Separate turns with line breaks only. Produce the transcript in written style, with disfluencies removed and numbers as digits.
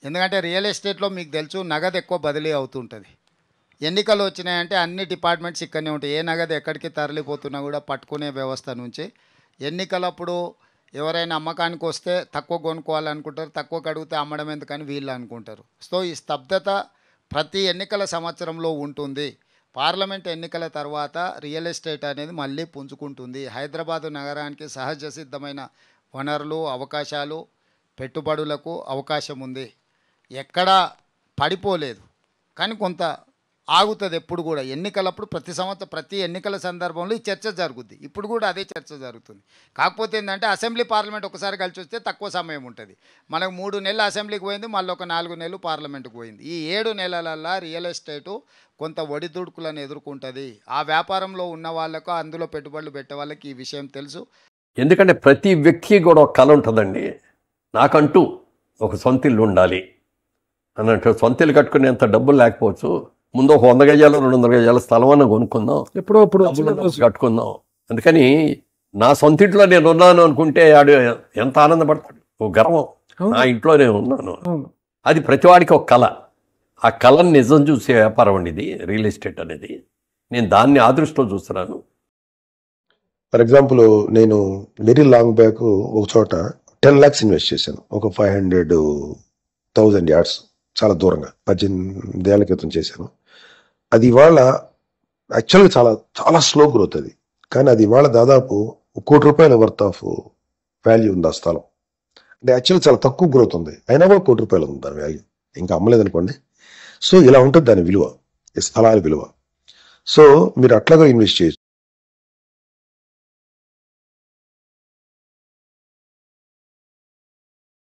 ఎందుకంటే రియల్ ఎస్టేట్లో మీకు తెలుసు నగదు ఎక్కువ బదిలీ అవుతుంటుంది. ఎన్నికలు వచ్చినాయంటే అన్ని డిపార్ట్మెంట్స్ ఇక్కడనే ఉంటాయి. ఏ నగదు ఎక్కడికి తరలిపోతున్నా కూడా పట్టుకునే వ్యవస్థ నుంచి ఎన్నికలప్పుడు ఎవరైనా అమ్మకానికి వస్తే తక్కువ కొనుక్కోవాలనుకుంటారు, తక్కువ కడిగితే అమ్మడం ఎందుకని వీళ్ళు అనుకుంటారు. సో ఈ స్తబ్దత ప్రతి ఎన్నికల సంవత్సరంలో ఉంటుంది. పార్లమెంట్ ఎన్నికల తర్వాత రియల్ ఎస్టేట్ అనేది మళ్ళీ పుంజుకుంటుంది. హైదరాబాదు నగరానికి సహజ సిద్ధమైన వనరులు, అవకాశాలు, పెట్టుబడులకు అవకాశం ఉంది. ఎక్కడా పడిపోలేదు, కానీ కొంత ఆగుతుంది. ఎప్పుడు కూడా ఎన్నికలప్పుడు ప్రతి ఎన్నికల సందర్భంలో ఈ చర్చ జరుగుద్ది. ఇప్పుడు కూడా అదే చర్చ జరుగుతుంది. కాకపోతే ఏంటంటే అసెంబ్లీ పార్లమెంట్ ఒకసారి కలిసి వస్తే తక్కువ సమయం ఉంటుంది. మనకు 3 నెలలు అసెంబ్లీకి పోయింది, మళ్ళీ ఒక 4 నెలలు పార్లమెంట్కి పోయింది. ఈ 7 నెలలల్లో రియల్ ఎస్టేటు కొంత ఒడిదుడుకులను ఎదుర్కొంటుంది. ఆ వ్యాపారంలో ఉన్న వాళ్ళకు, అందులో పెట్టుబడులు పెట్టే వాళ్ళకి ఈ విషయం తెలుసు.
ఎందుకంటే ప్రతి వ్యక్తి కూడా ఒక కళ ఉంటుందండి. నాకంటూ ఒక సొంత ఇల్లు ఉండాలి అన్నట్టు. సొంత ఇల్లు కట్టుకునేంత డబ్బులు లేకపోవచ్చు, ముందు ఒక 100 గజాలు 200 గజాల స్థలం అన్న కొనుక్కుందాం,
ఎప్పుడో అప్పుడు
కట్టుకుందాం. అందుకని నా సొంత ఇంట్లో నేను ఉన్నాను అనుకుంటే ఆడు ఎంత ఆనందపడతాడు, ఓ గర్వం, నా ఇంట్లో నేను ఉన్నాను. అది ప్రతివాడికి ఒక కళ. ఆ కళను నిజం చూసే వ్యాపారం అండి ఇది రియల్ ఎస్టేట్ అనేది. నేను దాన్ని ఆ దృష్టిలో చూస్తున్నాను.
ఫర్ ఎగ్జాంపుల్, నేను వెరీ లాంగ్ బ్యాక్ ఒక చోట 10 lakhs ఇన్వెస్ట్ చేశాను. ఒక 500,000 yards, చాలా దూరంగా 18 ఏళ్ల క్రితం చేశాను. అది ఇవాళ యాక్చువల్గా చాలా చాలా స్లో గ్రోత్ అది. కానీ అది ఇవాళ దాదాపు ₹1,00,00,000 వర్త్ ఆఫ్ వాల్యూ ఉంది ఆ స్థలం. అంటే యాక్చువల్గా చాలా తక్కువ గ్రోత్ ఉంది, అయినా కూడా ₹1,00,00,000 ఉంది దాని వాల్యూ. ఇంకా అమ్మలేదనుకోండి. సో ఇలా ఉంటుంది దాని విలువ, ఈ స్థలాల విలువ. సో మీరు అట్లాగా ఇన్వెస్ట్ చేయొచ్చు.